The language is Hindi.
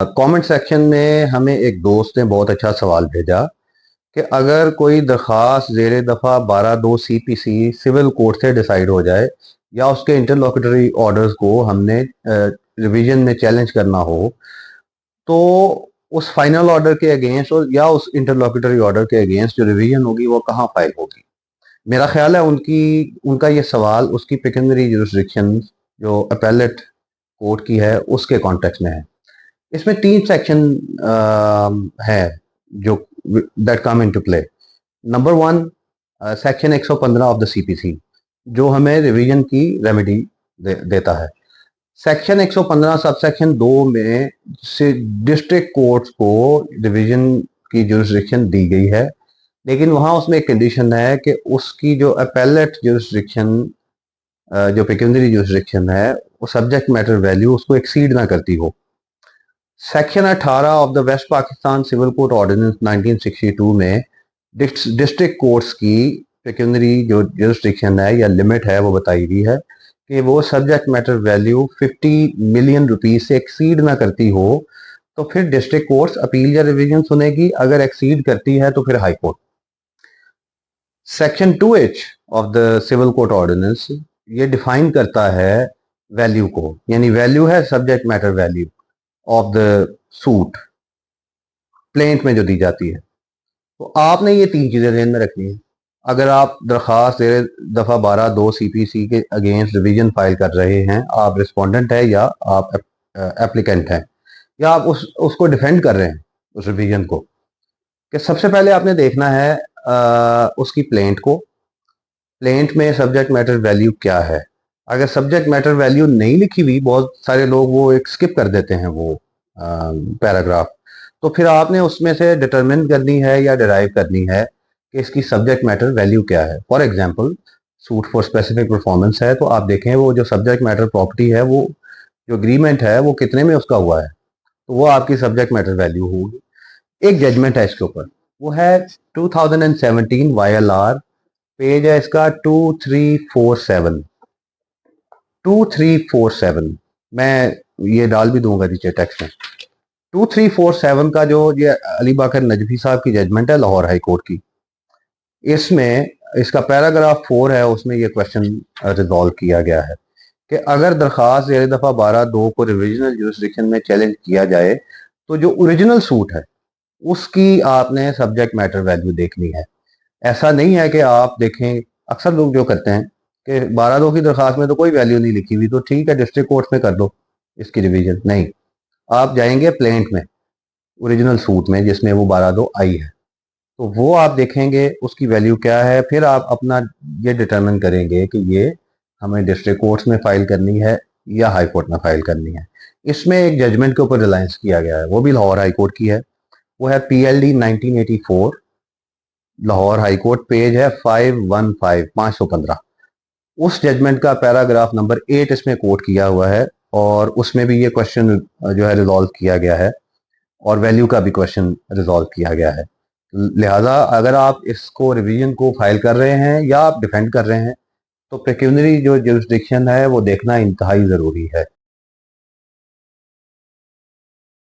कमेंट सेक्शन में हमें एक दोस्त ने बहुत अच्छा सवाल भेजा कि अगर कोई दरख्वास्त ज़ेर दफ़ा 12(2) CPC सिविल कोर्ट से डिसाइड हो जाए या उसके इंटरलोक्यूटरी ऑर्डर्स को हमने रिवीजन में चैलेंज करना हो, तो उस फाइनल ऑर्डर के अगेंस्ट या उस इंटरलोक्यूटरी ऑर्डर के अगेंस्ट जो रिवीजन होगी वो कहाँ फाइल होगी। मेरा ख्याल है उनका ये सवाल उसकी पेक्यूनियरी जुरिसडिक्शन जो अपेलेट कोर्ट की है उसके कॉन्टेक्स्ट में है। इसमें 3 सेक्शन है जो that come into play. Number 1, section 115 of the CPC जो हमें रिवीजन की रेमेडी देता है। सेक्शन 115 सब सेक्शन 2 में से डिस्ट्रिक्ट कोर्ट्स को रिवीजन की जुरिसडिक्शन दी गई है, लेकिन वहाँ उसमें एक कंडीशन है कि उसकी जो अपेलेट जुरिसडिक्शन जो पेक्यूनियरी जुरिसडिक्शन है वो सब्जेक्ट मैटर वैल्यू उसको एक्सीड ना करती हो। Section 18 of the West Pakistan civil code ordinance 1962 में डिस्ट्रिक्ट कोर्ट्स की पेक्यूनियरी जो जुरिसडिक्शन है या लिमिट है वो बताई गई है कि वो subject matter value 50 million rupees से एक्सीड ना करती हो, तो फिर डिस्ट्रिक्ट कोर्ट्स अपील या रिवीजन सुनेगी। अगर एक्सीड करती है तो फिर high court. Section 2H of the civil code ordinance ये डिफाइन करता है वैल्यू को, यानी वैल्यू है subject matter value of the suit plaint में जो दी जाती है। तो आपने ये 3 चीजें ध्यान में रखनी है। अगर आप दरख्वास्त दफा 12(2) CPC के अगेंस्ट रिवीजन फाइल कर रहे हैं, आप रिस्पोंडेंट है या आप एप्लीकेंट हैं या आप उसको डिफेंड कर रहे हैं उस रिवीजन को, कि सबसे पहले आपने देखना है उसकी प्लेंट को। प्लेंट में सब्जेक्ट मैटर वैल्यू क्या है। अगर सब्जेक्ट मैटर वैल्यू नहीं लिखी हुई, बहुत सारे लोग वो एक स्किप कर देते हैं वो पैराग्राफ, तो फिर आपने उसमें से डिटरमिन करनी है या डिराइव करनी है कि इसकी सब्जेक्ट मैटर वैल्यू क्या है। For example, suit for specific performance है, तो आप देखें वो जो सब्जेक्ट मैटर प्रॉपर्टी है, वो जो एग्रीमेंट है वो कितने में उसका हुआ है, तो वो आपकी सब्जेक्ट मैटर वैल्यू होगी। एक जजमेंट है इसके ऊपर, वो है 2017 YLR, पेज है इसका 2347। मैं ये डाल भी दूंगा नीचे टेक्स्ट में। 2347 का जो ये अली बाकर नजफी साहब की जजमेंट है लाहौर हाई कोर्ट की, इसमें इसका पैराग्राफ 4 है, उसमें ये क्वेश्चन रिजॉल्व किया गया है कि अगर दरख्वास्त ज़ेर दफ़ा 12(2) को रिविजनल जुरिसडिक्शन में चैलेंज किया जाए, तो जो ओरिजिनल सूट है उसकी आपने सब्जेक्ट मैटर वैल्यू देखनी है। ऐसा नहीं है कि आप देखें, अक्सर लोग जो करते हैं कि 12(2) की दरख्वास्त में तो कोई वैल्यू नहीं लिखी हुई, तो ठीक है डिस्ट्रिक्ट कोर्ट में कर दो इसकी रिवीजन। नहीं, आप जाएंगे प्लेंट में, ओरिजिनल सूट में जिसमें वो 12(2) आई है, तो वो आप देखेंगे उसकी वैल्यू क्या है। फिर आप अपना ये डिटरमिन करेंगे कि ये हमें डिस्ट्रिक्ट कोर्ट्स में फाइल करनी है या हाई कोर्ट में फाइल करनी है। इसमें एक जजमेंट के ऊपर रिलायंस किया गया है, वो भी लाहौर हाई कोर्ट की है। वो है PLD 1984 Lahore high court, page है 515। उस जजमेंट का पैराग्राफ नंबर 8 इसमें कोट किया हुआ है और उसमें भी ये क्वेश्चन जो है रिजॉल्व किया गया है और वैल्यू का भी क्वेश्चन रिजॉल्व किया गया है। लिहाजा अगर आप इसको रिवीजन को फाइल कर रहे हैं या आप डिफेंड कर रहे हैं, तो पेक्यूनियरी जो जुरिसडिक्शन है वो देखना इंतहाई ज़रूरी है।